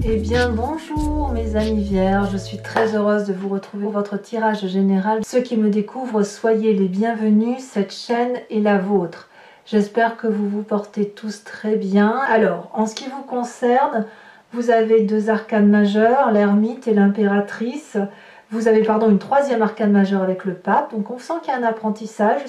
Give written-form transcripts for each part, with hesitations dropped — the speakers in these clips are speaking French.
Eh bien bonjour mes amis vierges, je suis très heureuse de vous retrouver pour votre tirage général. Ceux qui me découvrent, soyez les bienvenus, cette chaîne est la vôtre. J'espère que vous vous portez tous très bien. Alors, en ce qui vous concerne, vous avez deux arcanes majeures, l'ermite et l'impératrice. Vous avez une troisième arcane majeure avec le pape, donc on sent qu'il y a un apprentissage.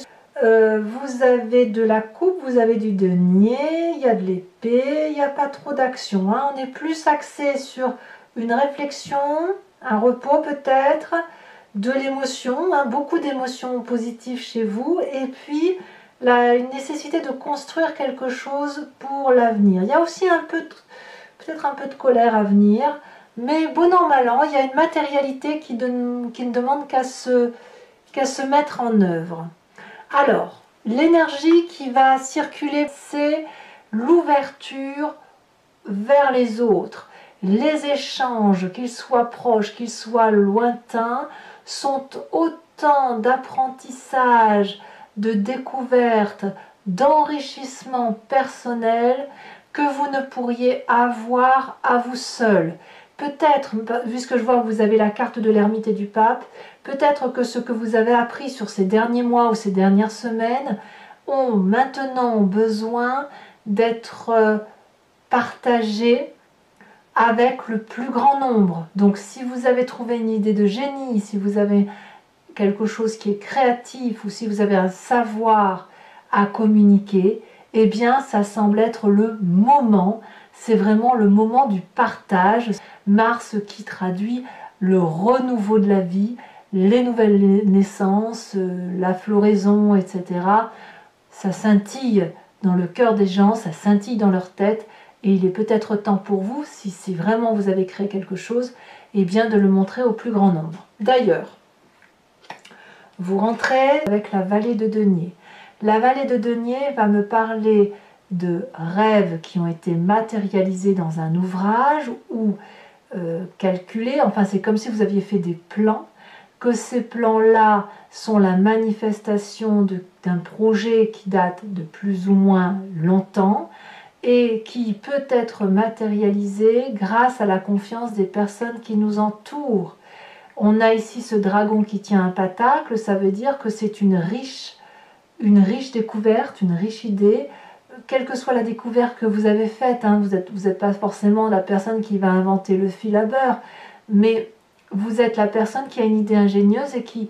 Vous avez de la coupe, vous avez du denier, il y a de l'épée, il n'y a pas trop d'action. On est plus axé sur une réflexion, un repos peut-être, de l'émotion, beaucoup d'émotions positives chez vous, et puis une nécessité de construire quelque chose pour l'avenir. Il y a aussi peut-être un peu de colère à venir, mais bon an mal an, il y a une matérialité qui ne demande qu'à se mettre en œuvre. Alors, l'énergie qui va circuler, c'est l'ouverture vers les autres. Les échanges, qu'ils soient proches, qu'ils soient lointains, sont autant d'apprentissage, de découverte, d'enrichissement personnel que vous ne pourriez avoir à vous seul. Peut-être, puisque je vois que vous avez la carte de l'ermite et du pape, peut-être que ce que vous avez appris sur ces derniers mois ou ces dernières semaines ont maintenant besoin d'être partagé avec le plus grand nombre. Donc si vous avez trouvé une idée de génie, si vous avez quelque chose qui est créatif ou si vous avez un savoir à communiquer, eh bien ça semble être le moment, c'est vraiment le moment du partage. Mars qui traduit le renouveau de la vie, les nouvelles naissances, la floraison, etc. Ça scintille dans le cœur des gens, ça scintille dans leur tête, et il est peut-être temps pour vous, si vraiment vous avez créé quelque chose, eh bien de le montrer au plus grand nombre. D'ailleurs, vous rentrez avec la vallée de denier. La vallée de denier va me parler de rêves qui ont été matérialisés dans un ouvrage ou calculés. Enfin, c'est comme si vous aviez fait des plans, que ces plans-là sont la manifestation d'un projet qui date de plus ou moins longtemps et qui peut être matérialisé grâce à la confiance des personnes qui nous entourent. On a ici ce dragon qui tient un pentacle, ça veut dire que c'est une riche découverte, une riche idée, quelle que soit la découverte que vous avez faite, vous n'êtes pas forcément la personne qui va inventer le fil à beurre, mais vous êtes la personne qui a une idée ingénieuse et qui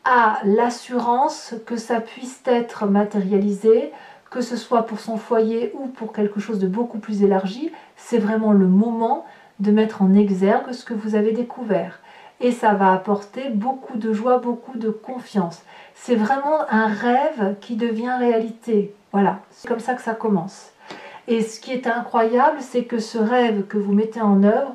a l'assurance que ça puisse être matérialisé, que ce soit pour son foyer ou pour quelque chose de beaucoup plus élargi. C'est vraiment le moment de mettre en exergue ce que vous avez découvert. Et ça va apporter beaucoup de joie, beaucoup de confiance. C'est vraiment un rêve qui devient réalité. Voilà, c'est comme ça que ça commence. Et ce qui est incroyable, c'est que ce rêve que vous mettez en œuvre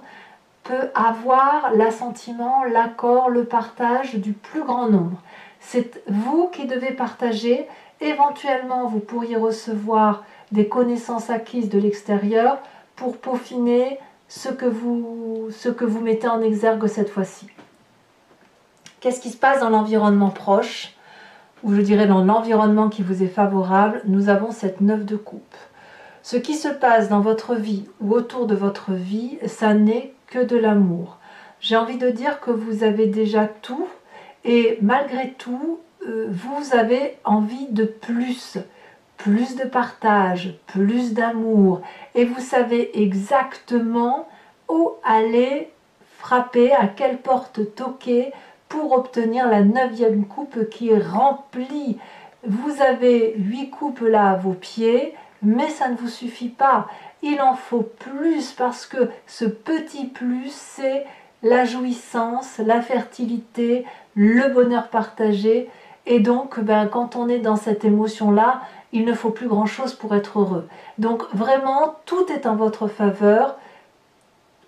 peut avoir l'assentiment, l'accord, le partage du plus grand nombre. C'est vous qui devez partager. Éventuellement, vous pourriez recevoir des connaissances acquises de l'extérieur pour peaufiner ce que vous mettez en exergue cette fois-ci. Qu'est-ce qui se passe dans l'environnement proche, ou je dirais dans l'environnement qui vous est favorable? Nous avons cette 9 de coupe. Ce qui se passe dans votre vie ou autour de votre vie, ça n'est que de l'amour. J'ai envie de dire que vous avez déjà tout et malgré tout, vous avez envie de plus de partage, plus d'amour et vous savez exactement où aller frapper, à quelle porte toquer pour obtenir la 9e coupe qui est remplie. Vous avez 8 coupes là à vos pieds, mais ça ne vous suffit pas. Il en faut plus parce que ce petit plus, c'est la jouissance, la fertilité, le bonheur partagé. Et donc, quand on est dans cette émotion-là, il ne faut plus grand-chose pour être heureux. Donc vraiment, tout est en votre faveur,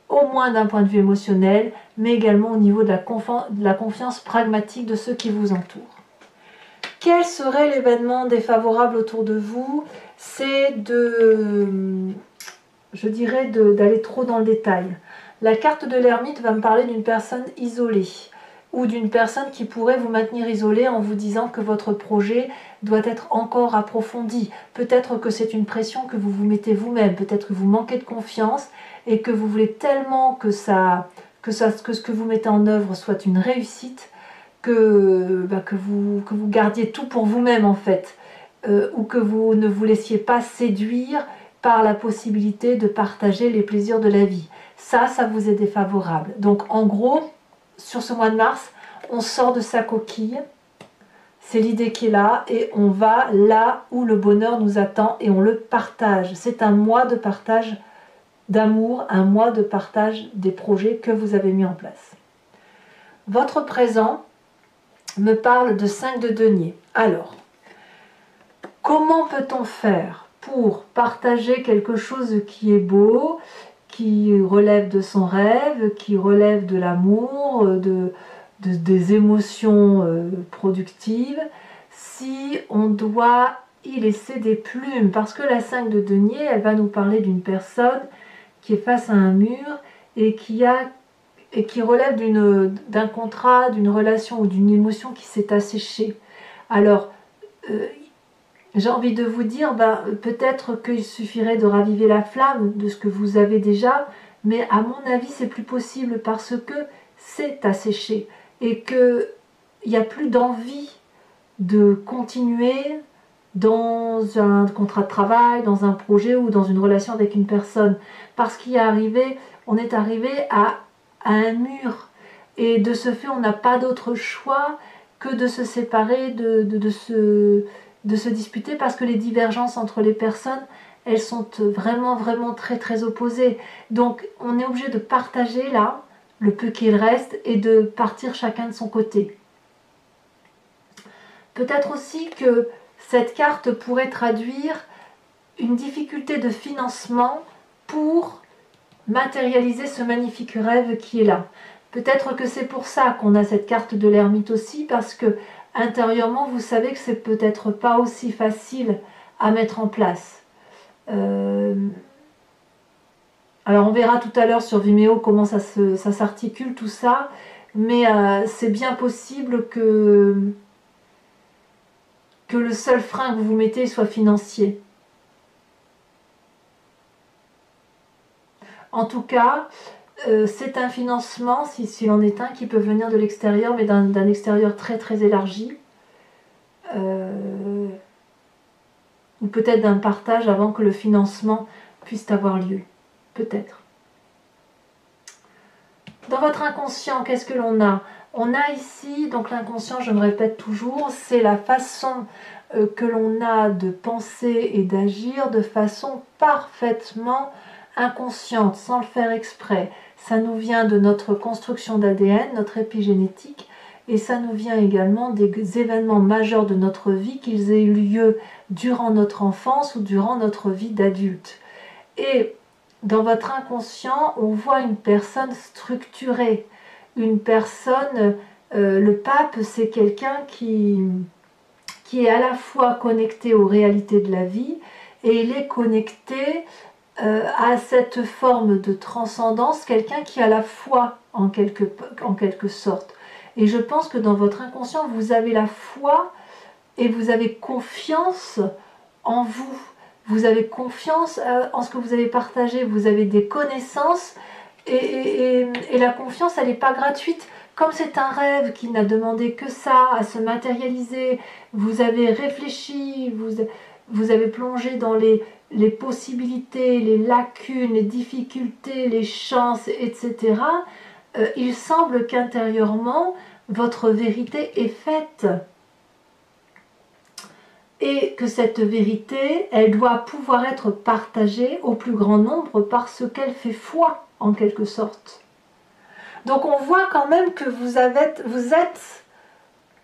au moins d'un point de vue émotionnel, mais également au niveau de la confiance pragmatique de ceux qui vous entourent. Quel serait l'événement défavorable autour de vous? C'est je dirais, d'aller trop dans le détail. La carte de l'ermite va me parler d'une personne isolée, ou d'une personne qui pourrait vous maintenir isolé en vous disant que votre projet doit être encore approfondi. Peut-être que c'est une pression que vous vous mettez vous-même, peut-être que vous manquez de confiance et que vous voulez tellement que ce que vous mettez en œuvre soit une réussite, que vous gardiez tout pour vous-même en fait, ou que vous ne vous laissiez pas séduire par la possibilité de partager les plaisirs de la vie. Ça vous est défavorable. Donc en gros, sur ce mois de mars, on sort de sa coquille, c'est l'idée qui est là, et on va là où le bonheur nous attend et on le partage. C'est un mois de partage d'amour, un mois de partage des projets que vous avez mis en place. Votre présent me parle de 5 de denier. Alors, comment peut-on faire pour partager quelque chose qui est beau, qui relève de son rêve, qui relève de l'amour, des émotions productives, si on doit y laisser des plumes? Parce que la 5 de denier, elle va nous parler d'une personne qui est face à un mur et qui relève d'un contrat, d'une relation ou d'une émotion qui s'est asséchée. Alors, j'ai envie de vous dire, peut-être qu'il suffirait de raviver la flamme de ce que vous avez déjà, mais à mon avis, c'est plus possible parce que c'est asséché et qu'il n'y a plus d'envie de continuer dans un contrat de travail, dans un projet ou dans une relation avec une personne. Parce qu'on est arrivé à un mur. Et de ce fait, on n'a pas d'autre choix que de se séparer, de se disputer, parce que les divergences entre les personnes, elles sont vraiment, vraiment très, très opposées. Donc, on est obligé de partager là, le peu qu'il reste, et de partir chacun de son côté. Peut-être aussi que cette carte pourrait traduire une difficulté de financement pour matérialiser ce magnifique rêve qui est là. Peut-être que c'est pour ça qu'on a cette carte de l'ermite aussi, parce que intérieurement, vous savez que c'est peut-être pas aussi facile à mettre en place. Alors on verra tout à l'heure sur Vimeo comment ça s'articule tout ça, mais c'est bien possible que le seul frein que vous vous mettez soit financier. En tout cas, c'est un financement, s'il en est un, qui peut venir de l'extérieur, mais d'un extérieur très très élargi. Ou peut-être d'un partage avant que le financement puisse avoir lieu. Peut-être. Dans votre inconscient, qu'est-ce que l'on a? On a ici, donc l'inconscient, je me répète toujours, c'est la façon que l'on a de penser et d'agir de façon parfaitement inconsciente, sans le faire exprès. Ça nous vient de notre construction d'ADN, notre épigénétique, et ça nous vient également des événements majeurs de notre vie, qu'ils aient eu lieu durant notre enfance ou durant notre vie d'adulte. Et dans votre inconscient, on voit une personne structurée, une personne, le pape, c'est quelqu'un qui est à la fois connecté aux réalités de la vie, et il est connecté à cette forme de transcendance, quelqu'un qui a la foi en quelque sorte. Et je pense que dans votre inconscient, vous avez la foi et vous avez confiance en vous. Vous avez confiance en ce que vous avez partagé, vous avez des connaissances et la confiance, elle n'est pas gratuite. Comme c'est un rêve qui n'a demandé que ça, à se matérialiser, vous avez réfléchi, vous avez plongé dans les possibilités, les lacunes, les difficultés, les chances, etc. Il semble qu'intérieurement, votre vérité est faite. Et que cette vérité, elle doit pouvoir être partagée au plus grand nombre parce qu'elle fait foi, en quelque sorte. Donc on voit quand même que vous êtes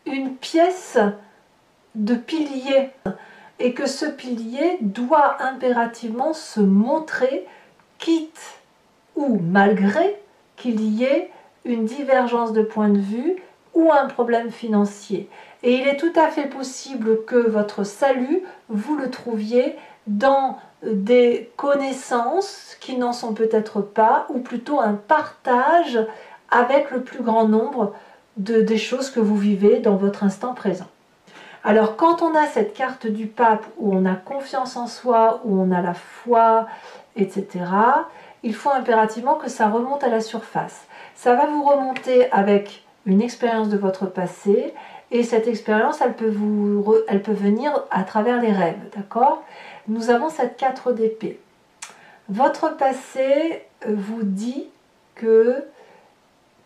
une pièce de pilier et que ce pilier doit impérativement se montrer, quitte ou malgré qu'il y ait une divergence de point de vue ou un problème financier. Et il est tout à fait possible que votre salut, vous le trouviez dans des connaissances qui n'en sont peut-être pas, ou plutôt un partage avec le plus grand nombre des choses que vous vivez dans votre instant présent. Alors quand on a cette carte du pape où on a confiance en soi, où on a la foi, etc., il faut impérativement que ça remonte à la surface. Ça va vous remonter avec une expérience de votre passé, et cette expérience, elle peut venir à travers les rêves, d'accord? Nous avons cette 4 d'épée. Votre passé vous dit que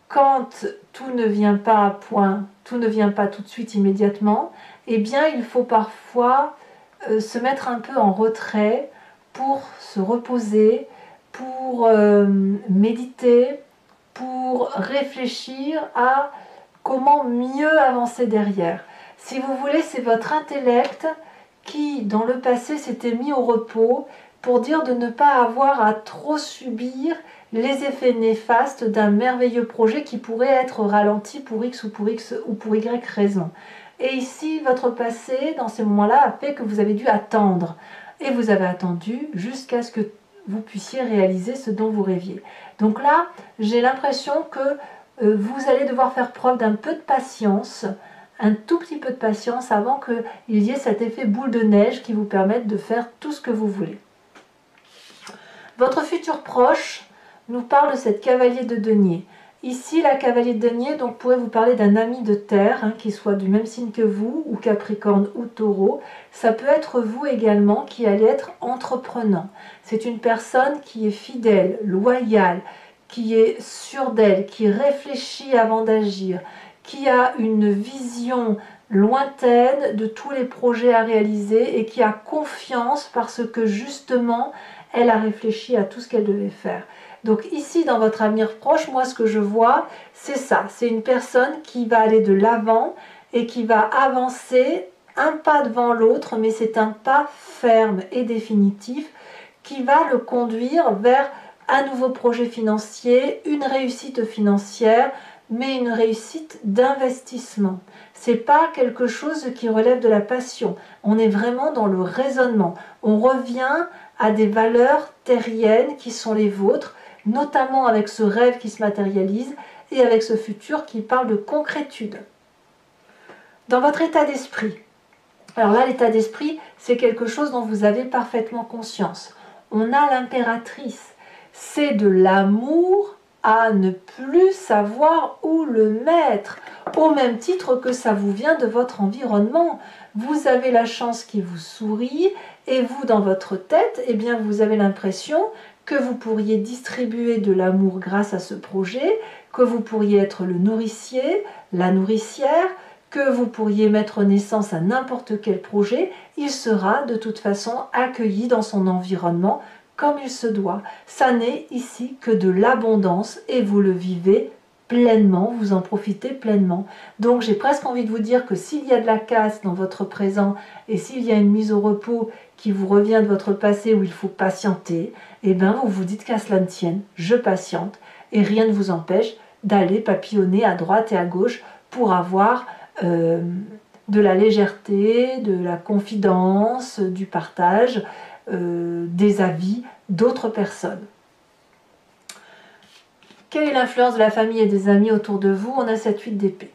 quand tout ne vient pas à point, tout ne vient pas tout de suite immédiatement, eh bien il faut parfois se mettre un peu en retrait pour se reposer, pour méditer, pour réfléchir à comment mieux avancer derrière. Si vous voulez, c'est votre intellect qui, dans le passé, s'était mis au repos pour dire de ne pas avoir à trop subir les effets néfastes d'un merveilleux projet qui pourrait être ralenti pour X ou pour Y raison. Et ici, votre passé, dans ces moments-là, a fait que vous avez dû attendre. Et vous avez attendu jusqu'à ce que vous puissiez réaliser ce dont vous rêviez. Donc là, j'ai l'impression que vous allez devoir faire preuve d'un peu de patience, un tout petit peu de patience avant qu'il y ait cet effet boule de neige qui vous permette de faire tout ce que vous voulez. Votre futur proche nous parle de cette cavalier de denier. Ici, la cavalier de denier donc, pourrait vous parler d'un ami de terre, qui soit du même signe que vous, ou Capricorne ou Taureau. Ça peut être vous également qui allez être entreprenant. C'est une personne qui est fidèle, loyale, qui est sûre d'elle, qui réfléchit avant d'agir, qui a une vision lointaine de tous les projets à réaliser et qui a confiance parce que justement, elle a réfléchi à tout ce qu'elle devait faire. Donc ici, dans votre avenir proche, moi, ce que je vois, c'est ça. C'est une personne qui va aller de l'avant et qui va avancer un pas devant l'autre, mais c'est un pas ferme et définitif qui va le conduire vers un nouveau projet financier, une réussite financière, mais une réussite d'investissement. C'est pas quelque chose qui relève de la passion. On est vraiment dans le raisonnement. On revient à des valeurs terriennes qui sont les vôtres, notamment avec ce rêve qui se matérialise et avec ce futur qui parle de concrétude. Dans votre état d'esprit, alors là, l'état d'esprit, c'est quelque chose dont vous avez parfaitement conscience. On a l'impératrice. C'est de l'amour à ne plus savoir où le mettre, au même titre que ça vous vient de votre environnement. Vous avez la chance qui vous sourit et vous, dans votre tête, eh bien, vous avez l'impression que vous pourriez distribuer de l'amour grâce à ce projet, que vous pourriez être le nourricier, la nourricière, que vous pourriez mettre naissance à n'importe quel projet, il sera de toute façon accueilli dans son environnement comme il se doit. Ça n'est ici que de l'abondance et vous le vivez pleinement, vous en profitez pleinement. Donc j'ai presque envie de vous dire que s'il y a de la casse dans votre présent et s'il y a une mise au repos qui vous revient de votre passé où il faut patienter, eh bien vous vous dites qu'à cela ne tienne, je patiente et rien ne vous empêche d'aller papillonner à droite et à gauche pour avoir de la légèreté, de la confidence, du partage, des avis d'autres personnes. Quelle est l'influence de la famille et des amis autour de vous? On a cette 8 d'épée.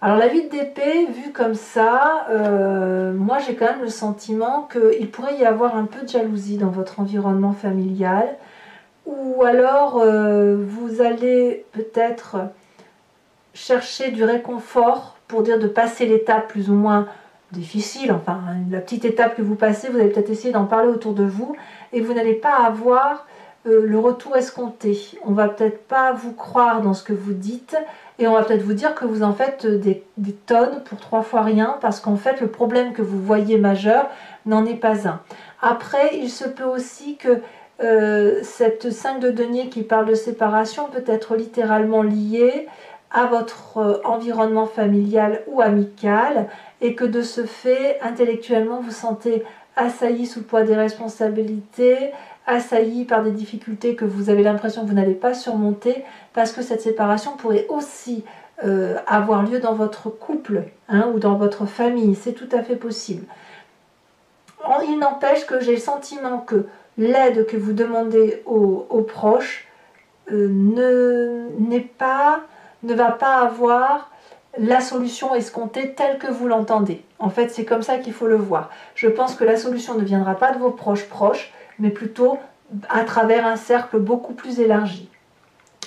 Alors la 8 d'épée, vue comme ça, moi j'ai quand même le sentiment qu'il pourrait y avoir un peu de jalousie dans votre environnement familial, ou alors vous allez peut-être chercher du réconfort pour dire de passer l'étape plus ou moins difficile, enfin la petite étape que vous passez, vous allez peut-être essayer d'en parler autour de vous et vous n'allez pas avoir le retour escompté. On va peut-être pas vous croire dans ce que vous dites et on va peut-être vous dire que vous en faites des tonnes pour 3 fois rien parce qu'en fait le problème que vous voyez majeur n'en est pas un. Après, il se peut aussi que cette 5 de denier qui parle de séparation peut être littéralement liée à votre environnement familial ou amical et que de ce fait, intellectuellement, vous sentez assailli sous le poids des responsabilités, assailli par des difficultés que vous avez l'impression que vous n'allez pas surmonter parce que cette séparation pourrait aussi avoir lieu dans votre couple ou dans votre famille, c'est tout à fait possible. Il n'empêche que j'ai le sentiment que l'aide que vous demandez aux proches ne va pas avoir la solution escomptée telle que vous l'entendez. En fait, c'est comme ça qu'il faut le voir. Je pense que la solution ne viendra pas de vos proches, mais plutôt à travers un cercle beaucoup plus élargi.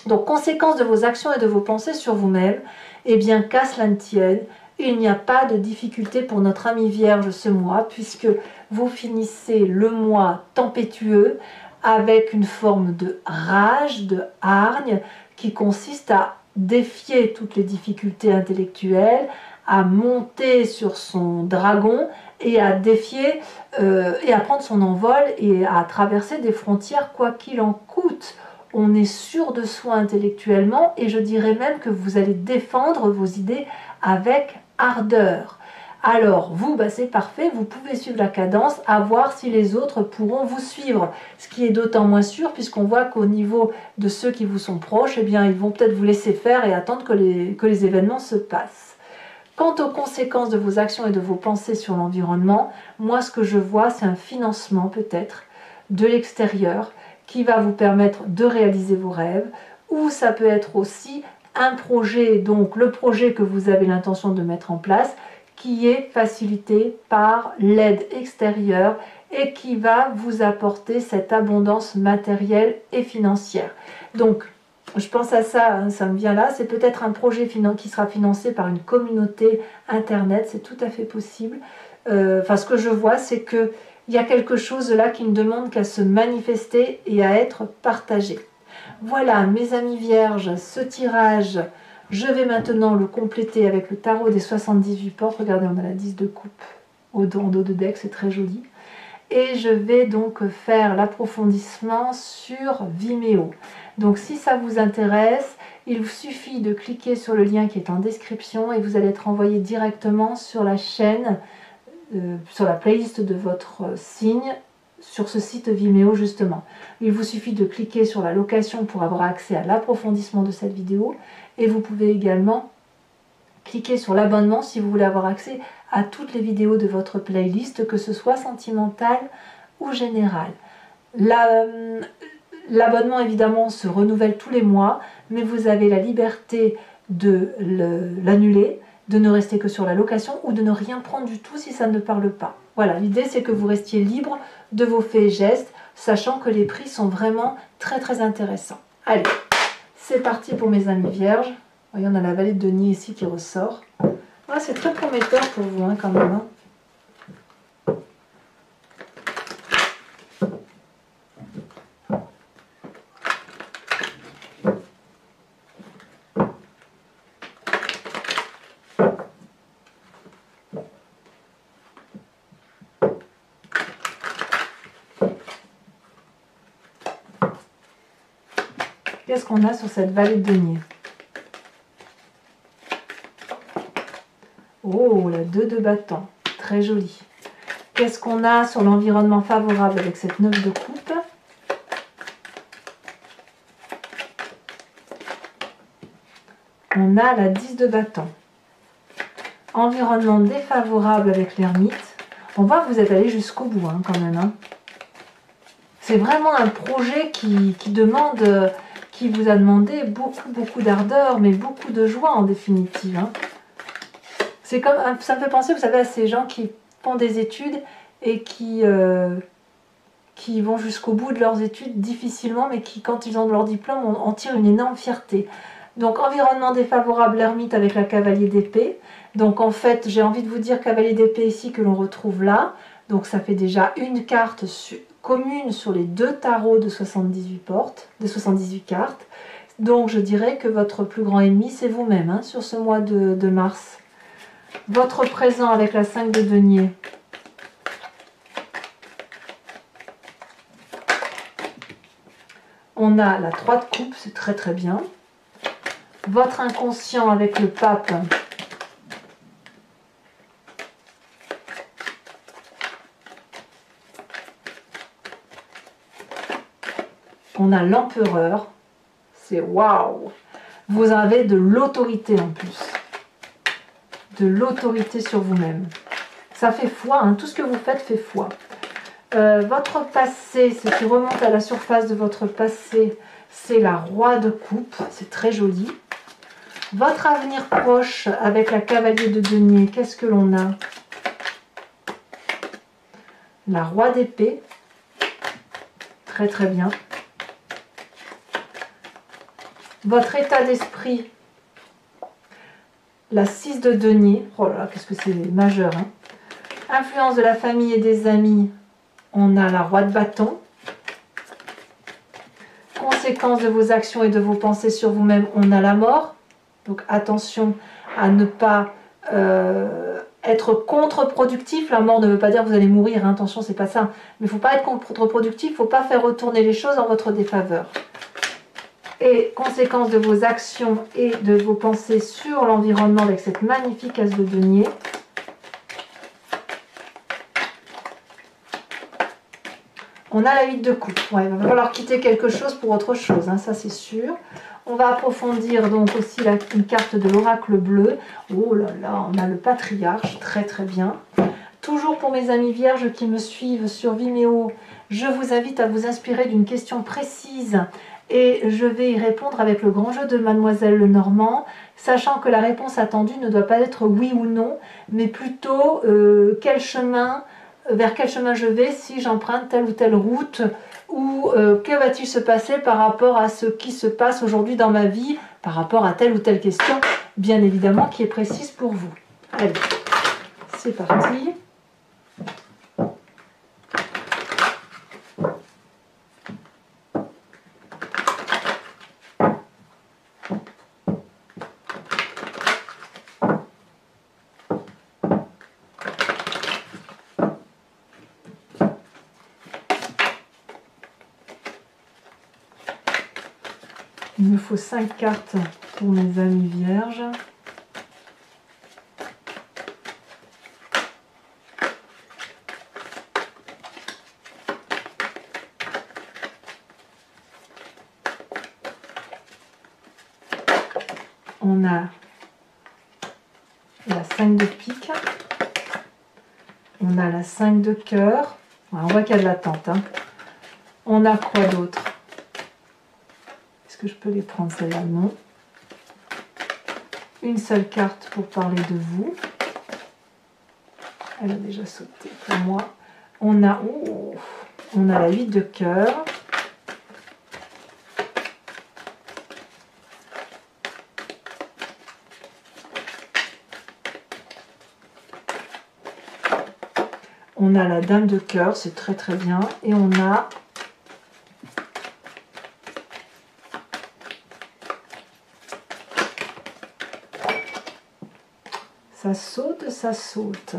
Donc, conséquence de vos actions et de vos pensées sur vous-même, eh bien, qu'à cela ne tienne, il n'y a pas de difficulté pour notre ami Vierge ce mois, puisque vous finissez le mois tempétueux avec une forme de rage, de hargne, qui consiste à défier toutes les difficultés intellectuelles, à monter sur son dragon et à défier et à prendre son envol et à traverser des frontières quoi qu'il en coûte. On est sûr de soi intellectuellement et je dirais même que vous allez défendre vos idées avec ardeur. Alors vous, c'est parfait, vous pouvez suivre la cadence, à voir si les autres pourront vous suivre. Ce qui est d'autant moins sûr puisqu'on voit qu'au niveau de ceux qui vous sont proches, eh bien, ils vont peut-être vous laisser faire et attendre que les événements se passent. Quant aux conséquences de vos actions et de vos pensées sur l'environnement, moi ce que je vois, c'est un financement peut-être de l'extérieur qui va vous permettre de réaliser vos rêves, ou ça peut être aussi un projet, donc le projet que vous avez l'intention de mettre en place, qui est facilité par l'aide extérieure et qui va vous apporter cette abondance matérielle et financière. Donc, je pense à ça, ça me vient là, c'est peut-être un projet qui sera financé par une communauté internet, c'est tout à fait possible. Ce que je vois, c'est qu'il y a quelque chose là qui ne demande qu'à se manifester et à être partagé. Voilà, mes amis vierges, ce tirage, je vais maintenant le compléter avec le tarot des 78 portes. Regardez, on a la 10 de coupe en dos de deck, c'est très joli. Et je vais donc faire l'approfondissement sur Vimeo. Donc si ça vous intéresse, il vous suffit de cliquer sur le lien qui est en description et vous allez être envoyé directement sur la chaîne, sur la playlist de votre signe, sur ce site Vimeo justement. Il vous suffit de cliquer sur la location pour avoir accès à l'approfondissement de cette vidéo et vous pouvez également cliquer sur l'abonnement si vous voulez avoir accès à toutes les vidéos de votre playlist, que ce soit sentimentale ou générale. L'abonnement évidemment se renouvelle tous les mois, mais vous avez la liberté de l'annuler, de ne rester que sur la location ou de ne rien prendre du tout si ça ne parle pas. Voilà, l'idée c'est que vous restiez libre de vos faits et gestes, sachant que les prix sont vraiment très très intéressants. Allez, c'est parti pour mes amis vierges. Voyez, on a la vallée de denier ici qui ressort. Ah, c'est très prometteur pour vous quand même. Qu'est-ce qu'on a sur cette vallée de denier? Oh, la 2 de bâton, très joli. Qu'est-ce qu'on a sur l'environnement favorable avec cette 9 de coupe? On a la 10 de bâton. Environnement défavorable avec l'ermite. On voit que vous êtes allé jusqu'au bout quand même. C'est vraiment un projet qui demande, qui vous a demandé beaucoup d'ardeur, mais beaucoup de joie en définitive. C'est comme, ça me fait penser, vous savez, à ces gens qui font des études et qui vont jusqu'au bout de leurs études difficilement, mais qui, quand ils ont leur diplôme, en tirent une énorme fierté. Donc, environnement défavorable, l'ermite avec la cavalier d'épée. Donc, en fait, j'ai envie de vous dire cavalier d'épée ici que l'on retrouve là. Donc, ça fait déjà une carte commune sur les deux tarots de 78 portes, de 78 cartes. Donc, je dirais que votre plus grand ennemi, c'est vous-même, sur ce mois de mars. Votre présent avec la 5 de denier. On a la 3 de coupe, c'est très très bien. Votre inconscient avec le pape. On a l'empereur. C'est waouh! Vous avez de l'autorité en plus. De l'autorité sur vous-même. Ça fait foi, tout ce que vous faites fait foi. Votre passé, ce qui remonte à la surface de votre passé, c'est la roi de coupe. C'est très joli. Votre avenir proche avec la cavalier de denier, qu'est-ce que l'on a? La roi d'épée. Très très bien. Votre état d'esprit. La 6 de denier. Oh là là, qu'est-ce que c'est majeur, hein. Influence de la famille et des amis. On a la roi de bâton. Conséquences de vos actions et de vos pensées sur vous-même. On a la mort. Donc attention à ne pas être contre-productif. La mort ne veut pas dire que vous allez mourir, hein. Attention, c'est pas ça. Mais il ne faut pas être contre-productif, il ne faut pas faire retourner les choses en votre défaveur. Et conséquences de vos actions et de vos pensées sur l'environnement avec cette magnifique as de denier. On a la 8 de coupe. Ouais, il va falloir quitter quelque chose pour autre chose, hein, ça c'est sûr. On va approfondir donc aussi une carte de l'oracle bleu. Oh là là, on a le patriarche, très très bien. Toujours pour mes amis vierges qui me suivent sur Vimeo, je vous invite à vous inspirer d'une question précise et je vais y répondre avec le grand jeu de Mademoiselle Lenormand, sachant que la réponse attendue ne doit pas être oui ou non, mais plutôt quel chemin, vers quel chemin je vais si j'emprunte telle ou telle route, ou que va-t-il se passer par rapport à ce qui se passe aujourd'hui dans ma vie, par rapport à telle ou telle question, bien évidemment, qui est précise pour vous. Allez, c'est parti. Il me faut 5 cartes pour mes amis vierges. On a la 5 de pique. On a la 5 de cœur. On voit qu'il y a de l'attente, hein. On a quoi d'autre? Est-ce que je peux les prendre celle-là? Non. Une seule carte pour parler de vous. Elle a déjà sauté pour moi. On a la 8 de cœur. On a la dame de cœur, c'est très très bien. Et on a ça saute, ça saute.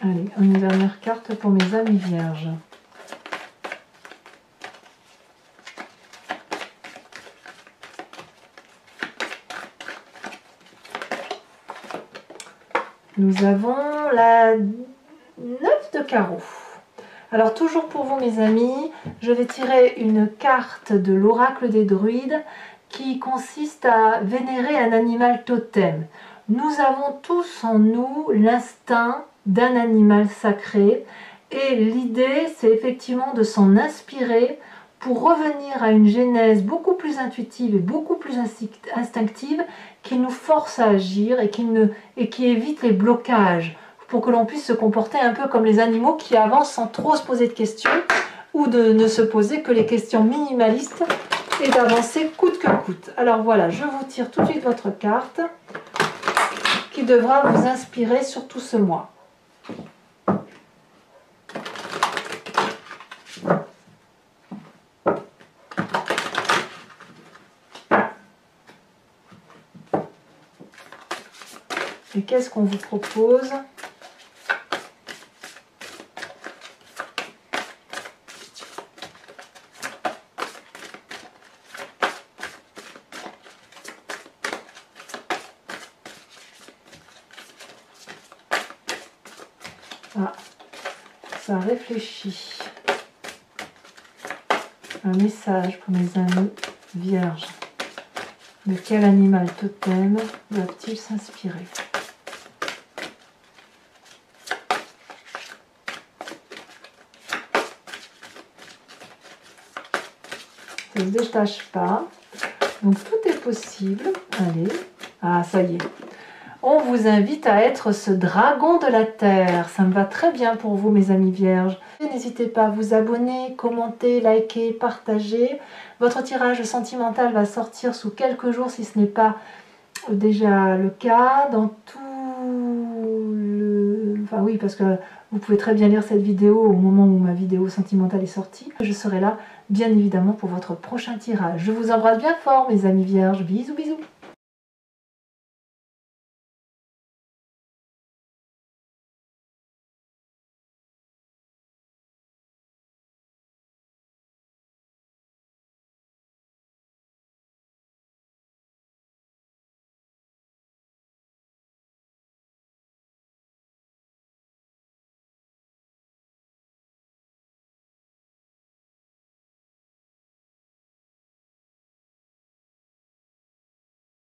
Allez, une dernière carte pour mes amis vierges. Nous avons la 9 de carreau. Alors toujours pour vous mes amis, je vais tirer une carte de l'oracle des druides qui consiste à vénérer un animal totem. Nous avons tous en nous l'instinct d'un animal sacré et l'idée c'est effectivement de s'en inspirer pour revenir à une genèse beaucoup plus intuitive et beaucoup plus instinctive qui nous force à agir et qui évite les blocages pour que l'on puisse se comporter un peu comme les animaux qui avancent sans trop se poser de questions ou de ne se poser que les questions minimalistes et d'avancer coûte que coûte. Alors voilà, je vous tire tout de suite votre carte qui devra vous inspirer sur tout ce mois. Et qu'est-ce qu'on vous propose? Ah, ça réfléchit. Un message pour mes amis vierges. De quel animal totem doivent-ils s'inspirer? détache pas. Donc tout est possible. Allez, ah ça y est. On vous invite à être ce dragon de la terre. Ça me va très bien pour vous, mes amis vierges. N'hésitez pas à vous abonner, commenter, liker, partager. Votre tirage sentimental va sortir sous quelques jours si ce n'est pas déjà le cas. Dans tout le... Enfin oui, parce que vous pouvez très bien lire cette vidéo au moment où ma vidéo sentimentale est sortie. Je serai là, bien évidemment, pour votre prochain tirage. Je vous embrasse bien fort, mes amis vierges. Bisous, bisous.